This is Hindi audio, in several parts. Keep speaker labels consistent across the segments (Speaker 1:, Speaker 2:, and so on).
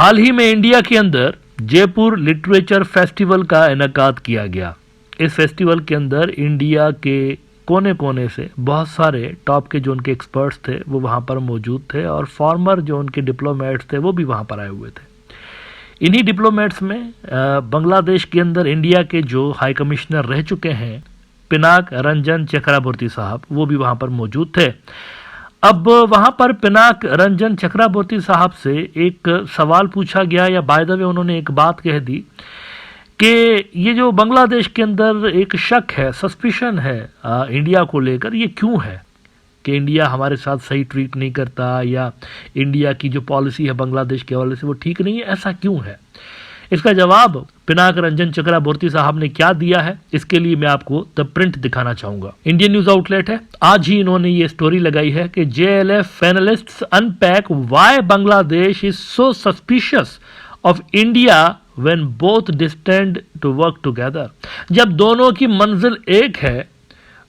Speaker 1: हाल ही में इंडिया के अंदर जयपुर लिटरेचर फेस्टिवल का इनेकाद किया गया। इस फेस्टिवल के अंदर इंडिया के कोने कोने से बहुत सारे टॉप के जो उनके एक्सपर्ट्स थे वो वहाँ पर मौजूद थे और फॉर्मर जो उनके डिप्लोमेट्स थे वो भी वहाँ पर आए हुए थे। इन्हीं डिप्लोमेट्स में बांग्लादेश के अंदर इंडिया के जो हाई कमिश्नर रह चुके हैं पिनाक रंजन चक्रवर्ती साहब, वो भी वहाँ पर मौजूद थे। अब वहाँ पर पिनाक रंजन चक्रवर्ती साहब से एक सवाल पूछा गया, या बाय द वे उन्होंने एक बात कह दी कि ये जो बांग्लादेश के अंदर एक शक है, सस्पिशन है इंडिया को लेकर, ये क्यों है कि इंडिया हमारे साथ सही ट्रीट नहीं करता, या इंडिया की जो पॉलिसी है बांग्लादेश के हवाले से वो ठीक नहीं है, ऐसा क्यों है? इसका जवाब पिनाक रंजन चक्रवर्ती साहब ने क्या दिया है, इसके लिए मैं आपको द प्रिंट दिखाना चाहूंगा। इंडियन न्यूज आउटलेट है, आज ही इन्होंने ये स्टोरी लगाई है कि JLF panellists unpack why Bangladesh is so suspicious of India when both distend to work together. जब दोनों की मंजिल एक है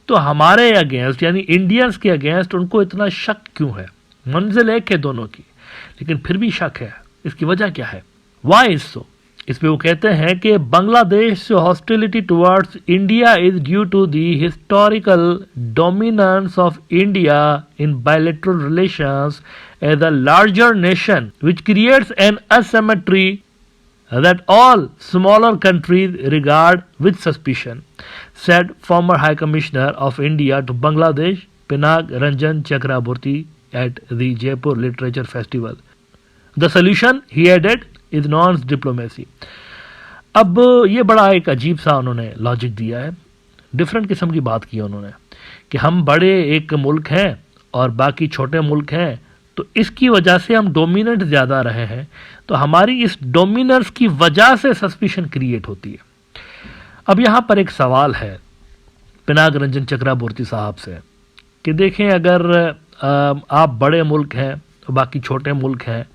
Speaker 1: तो हमारे अगेंस्ट यानी इंडियंस के अगेंस्ट उनको इतना शक क्यों है? मंजिल एक है दोनों की, लेकिन फिर भी शक है। इसकी वजह क्या है? Why is so? इस पे वो कहते हैं कि Bangladesh hostility towards India is due to the historical dominance of India in bilateral relations as a larger nation which creates an asymmetry that all smaller countries regard with suspicion, said former High Commissioner of India to Bangladesh Pinak Ranjan Chakraborty at the Jaipur Literature Festival. The solution, he added, is non-diplomacy. अब ये बड़ा एक अजीब सा उन्होंने लॉजिक दिया है, डिफरेंट किस्म की बात की उन्होंने कि हम बड़े एक मुल्क हैं और बाकी छोटे मुल्क हैं, तो इसकी वजह से हम डोमिनेंट ज़्यादा रहे हैं, तो हमारी इस डोमिनेंस की वजह से सस्पिशन क्रिएट होती है। अब यहाँ पर एक सवाल है पिनाक रंजन चक्रवर्ती साहब से कि देखें, अगर आप बड़े मुल्क हैं तो बाकी छोटे मुल्क हैं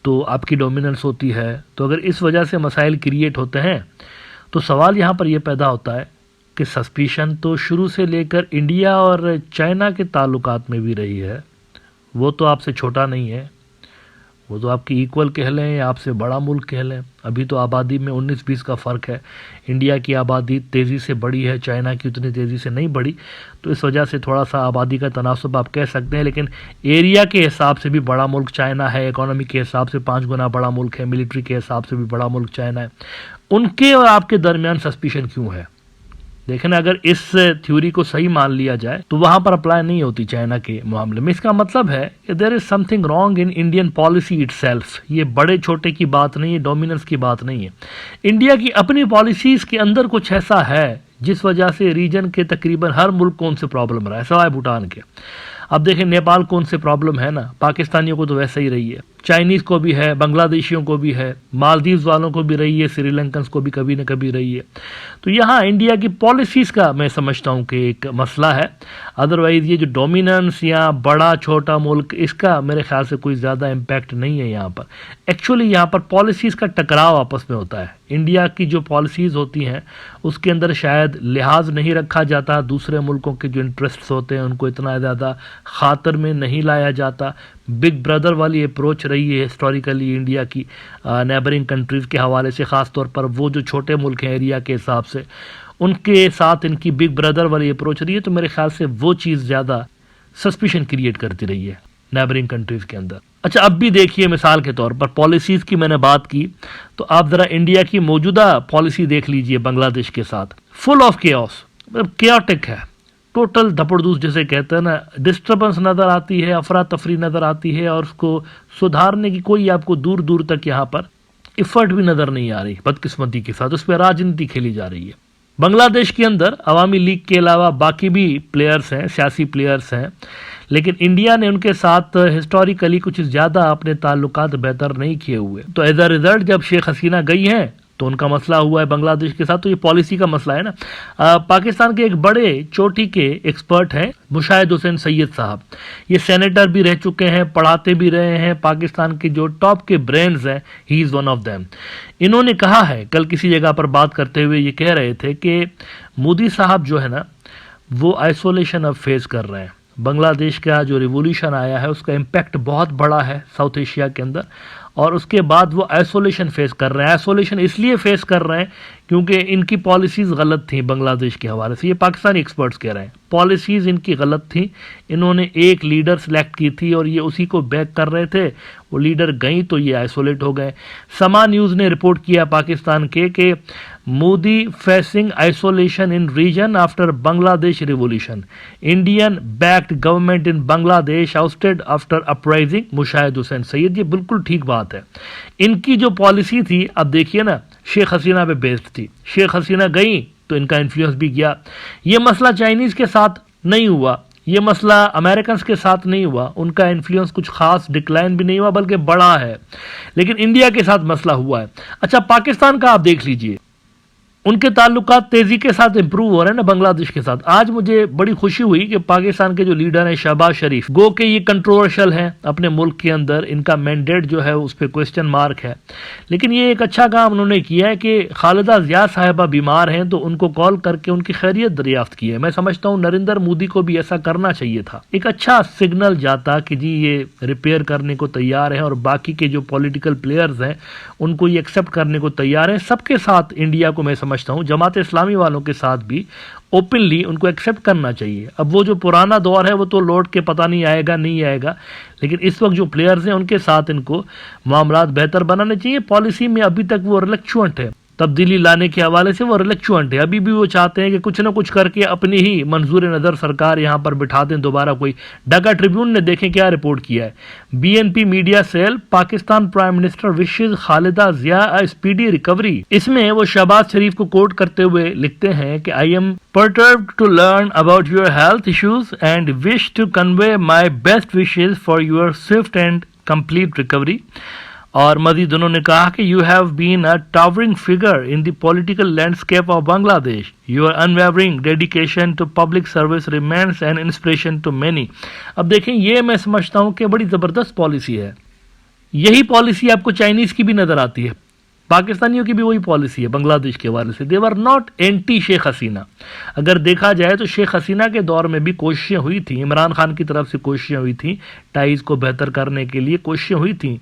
Speaker 1: तो आपकी डोमिनेंस होती है, तो अगर इस वजह से मसाइल क्रिएट होते हैं तो सवाल यहाँ पर यह पैदा होता है कि सस्पिशन तो शुरू से लेकर इंडिया और चाइना के ताल्लुकात में भी रही है। वो तो आपसे छोटा नहीं है, वो तो आपकी इक्वल कह लें या आपसे बड़ा मुल्क कह लें। अभी तो आबादी में 19-20 का फ़र्क है। इंडिया की आबादी तेज़ी से बढ़ी है, चाइना की उतनी तेज़ी से नहीं बढ़ी, तो इस वजह से थोड़ा सा आबादी का तनासुब आप कह सकते हैं। लेकिन एरिया के हिसाब से भी बड़ा मुल्क चाइना है, इकोनॉमी के हिसाब से 5 गुना बड़ा मुल्क है, मिलिट्री के हिसाब से भी बड़ा मुल्क चाइना है। उनके और आपके दरमियान सस्पिशन क्यों है? देखें ना, अगर इस थ्योरी को सही मान लिया जाए तो वहां पर अप्लाई नहीं होती चाइना के मामले में। इसका मतलब है कि there is something wrong in Indian policy itself. ये बड़े छोटे की बात नहीं है, डोमिनेंस की बात नहीं है। इंडिया की अपनी पॉलिसीज के अंदर कुछ ऐसा है जिस वजह से रीजन के तकरीबन हर मुल्क को उनसे प्रॉब्लम रहा है, सवाए भूटान के। अब देखें नेपाल को उनसे प्रॉब्लम है ना, पाकिस्तानियों को तो वैसे ही रही है, चाइनीज़ को भी है, बांग्लादेशियों को भी है, मालदीव्स वालों को भी रही है, श्रीलंकन्स को भी कभी न कभी रही है। तो यहाँ इंडिया की पॉलिसीज़ का मैं समझता हूँ कि एक मसला है। अदरवाइज़ ये जो डोमिनेंस या बड़ा छोटा मुल्क, इसका मेरे ख्याल से कोई ज़्यादा इम्पैक्ट नहीं है यहाँ पर। एक्चुअली यहाँ पर पॉलिसीज़ का टकराव आपस में होता है। इंडिया की जो पॉलिसीज़ होती हैं उसके अंदर शायद लिहाज नहीं रखा जाता, दूसरे मुल्कों के जो इंटरेस्ट्स होते हैं उनको इतना ज़्यादा खातर में नहीं लाया जाता। बिग ब्रदर वाली अप्रोच रही है हिस्टोरिकली इंडिया की नेबरिंग कंट्रीज़ के हवाले से, ख़ास तौर पर वो जो छोटे मुल्क हैं एरिया के हिसाब से, उनके साथ इनकी बिग ब्रदर वाली अप्रोच रही है। तो मेरे ख्याल से वो चीज़ ज़्यादा सस्पिशन क्रिएट करती रही है नेबरिंग कंट्रीज़ के अंदर। अच्छा, अब भी देखिए, मिसाल के तौर पर पॉलिसीज़ की मैंने बात की, तो आप ज़रा इंडिया की मौजूदा पॉलिसी देख लीजिए बांग्लादेश के साथ। फुल ऑफ केओस, मतलब केओटिक है, टोटल धपड़दूस जिसे कहते हैं ना। डिस्टर्बेंस नज़र आती है, अफरा तफरी नज़र आती है, और उसको सुधारने की कोई आपको दूर दूर तक यहाँ पर इफ़र्ट भी नज़र नहीं आ रही, बदकिस्मती के साथ। उस पर राजनीति खेली जा रही है। बांग्लादेश के अंदर अवामी लीग के अलावा बाकी भी प्लेयर्स हैं, सियासी प्लेयर्स हैं, लेकिन इंडिया ने उनके साथ हिस्टोरिकली कुछ ज़्यादा अपने ताल्लुकात बेहतर नहीं किए हुए। तो एज अ रिजल्ट जब शेख हसीना गई हैं तो उनका मसला हुआ है बांग्लादेश के साथ, तो ये पॉलिसी का मसला है ना। पाकिस्तान के एक बड़े चोटी के एक्सपर्ट हैं मुशाहिद हुसैन सैयद साहब। ये सेनेटर भी रह चुके हैं, पढ़ाते भी रहे हैं, पाकिस्तान के जो टॉप के ब्रेन्स हैं, he is one of them. इन्होंने कहा है, कल किसी जगह पर बात करते हुए ये कह रहे थे कि मोदी साहब जो है ना वो आइसोलेशन अब फेस कर रहे हैं। बांग्लादेश का जो रिवोल्यूशन आया है उसका इम्पैक्ट बहुत बड़ा है साउथ एशिया के अंदर, और उसके बाद वो आइसोलेशन फेस कर रहे हैं। आइसोलेशन इसलिए फेस कर रहे हैं क्योंकि इनकी पॉलिसीज़ गलत थी बांग्लादेश के हवाले से। ये पाकिस्तानी एक्सपर्ट्स कह रहे हैं पॉलिसीज़ इनकी गलत थी। इन्होंने एक लीडर सेलेक्ट की थी और ये उसी को बैक कर रहे थे। वो लीडर गई तो ये आइसोलेट हो गए। समा न्यूज़ ने रिपोर्ट किया पाकिस्तान के Modi facing isolation in region after Bangladesh revolution, Indian backed government in Bangladesh ousted after uprising Mushahid Hussain Syed. ये बिल्कुल ठीक बात है। इनकी जो पॉलिसी थी, अब देखिए ना, शेख हसीना पे बेस्ड थी। शेख हसीना गई तो इनका इन्फ्लुएंस भी गया। ये मसला चाइनीज़ के साथ नहीं हुआ, ये मसला अमेरिकन के साथ नहीं हुआ, उनका इन्फ्लुएंस कुछ खास डिक्लाइन भी नहीं हुआ बल्कि बढ़ा है। लेकिन इंडिया के साथ मसला हुआ है। अच्छा, पाकिस्तान का आप देख लीजिए, उनके ताल्लुकात तेजी के साथ इंप्रूव हो रहे हैं ना बांग्लादेश के साथ। आज मुझे बड़ी खुशी हुई कि पाकिस्तान के जो लीडर हैं शहबाज शरीफ, गो के ये कंट्रोवर्शियल हैं अपने मुल्क के अंदर, इनका मैंडेट जो है उस पर क्वेश्चन मार्क है, लेकिन ये एक अच्छा काम उन्होंने किया है कि खालिदा जिया साहिबा बीमार हैं तो उनको कॉल करके उनकी खैरियत दरियाफ्त की है। मैं समझता हूँ नरेंद्र मोदी को भी ऐसा करना चाहिए था। एक अच्छा सिग्नल जाता कि जी ये रिपेयर करने को तैयार है और बाकी के जो पॉलिटिकल प्लेयर्स हैं उनको ये एक्सेप्ट करने को तैयार है। सबके साथ इंडिया को मैं समझता हूं, जमात इस्लामी वालों के साथ भी ओपनली उनको एक्सेप्ट करना चाहिए। अब वो जो पुराना दौर है वो तो लौट के पता नहीं आएगा, नहीं आएगा, लेकिन इस वक्त जो प्लेयर्स हैं उनके साथ इनको मामलात बेहतर बनाने चाहिए। पॉलिसी में अभी तक वो रिलैक्चुएंट है, तब्दीली लाने के हवाले से वो रिलैक्चुएंट है। अभी भी वो चाहते हैं कि कुछ ना कुछ करके अपनी ही मंजूर नज़र सरकार यहाँ पर बिठा दें दोबारा कोई। ढाका ट्रिब्यून ने देखें क्या रिपोर्ट किया है। BNP media cell, Pakistan prime minister wishes Khaleda Zia a speedy recovery. इसमें वो शहबाज शरीफ को कोट करते हुए लिखते हैं कि I am perturbed to learn about your health issues and wish to convey my best wishes for your swift and complete recovery। और मजीद उन्होंने कहा कि you have been a towering figure in the political landscape of Bangladesh. Your unwavering dedication to public service remains an inspiration to many. अब देखें, ये मैं समझता हूँ कि बड़ी ज़बरदस्त पॉलिसी है। यही पॉलिसी आपको चाइनीज़ की भी नज़र आती है, पाकिस्तानियों की भी वही पॉलिसी है बांग्लादेश के हवाले से। दे were not anti Sheikh Hasina. अगर देखा जाए तो शेख हसीना के दौर में भी कोशिशें हुई थी, इमरान खान की तरफ से कोशिशें हुई थी, टाइज़ को बेहतर करने के लिए कोशिशें हुई थी,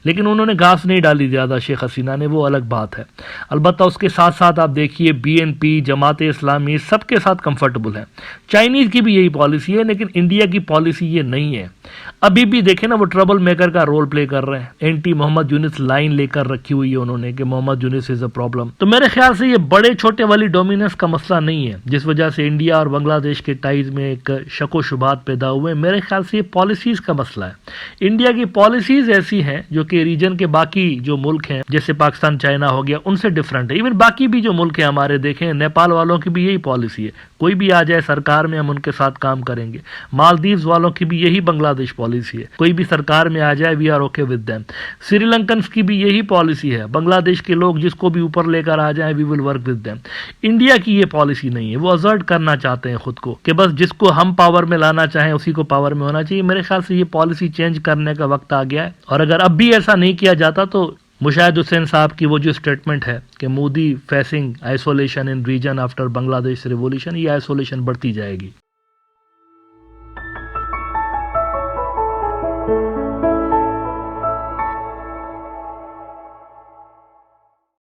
Speaker 1: लेकिन उन्होंने घास नहीं डाली ज़्यादा शेख हसीना ने, वो अलग बात है। अलबत्ता उसके साथ साथ आप देखिए बीएनपी, जमात इस्लामी सबके साथ कंफर्टेबल है। चाइनीज़ की भी यही पॉलिसी है, लेकिन इंडिया की पॉलिसी ये नहीं है। अभी भी देखें ना, वो ट्रबल मेकर का रोल प्ले कर रहे हैं। एंटी मोहम्मद यूनिस लाइन लेकर रखी हुई है उन्होंने कि Mohammad Yunus is a problem. तो मेरे ख्याल से ये बड़े छोटे वाली डोमिनेंस का मसला नहीं है जिस वजह से इंडिया और बांग्लादेश के टाइज में एक शको शुबात पैदा हुए। मेरे ख्याल से ये पॉलिसीज का मसला है। इंडिया की पॉलिसीज ऐसी हैं जो कि रीजन के बाकी जो मुल्क हैं, जैसे पाकिस्तान, चाइना हो गया, उनसे डिफरेंट है। इवन बाकी भी जो मुल्क हैं हमारे, देखें नेपाल वालों की भी यही पॉलिसी है, कोई भी आ जाए सरकार में हम उनके साथ काम करेंगे। मालदीव्स वालों की भी यही बांग्लादेश पॉलिसी है, कोई भी सरकार में आ जाए we are okay with them. Sri Lankan की भी यही पॉलिसी है, बांग्लादेश के लोग जिसको भी ऊपर लेकर आ जाए we will work with them. India की ये पॉलिसी नहीं है। वो असर्ट करना चाहते हैं खुद को कि बस जिसको हम पावर में लाना चाहें उसी को पावर में होना चाहिए। मेरे ख्याल से ये पॉलिसी चेंज करने का वक्त आ गया है, और अगर अब भी ऐसा नहीं किया जाता तो मुशाहिद हुसैन साहब की वो जो स्टेटमेंट है कि Modi facing isolation in region after Bangladesh revolution, ये आइसोलेशन बढ़ती जाएगी।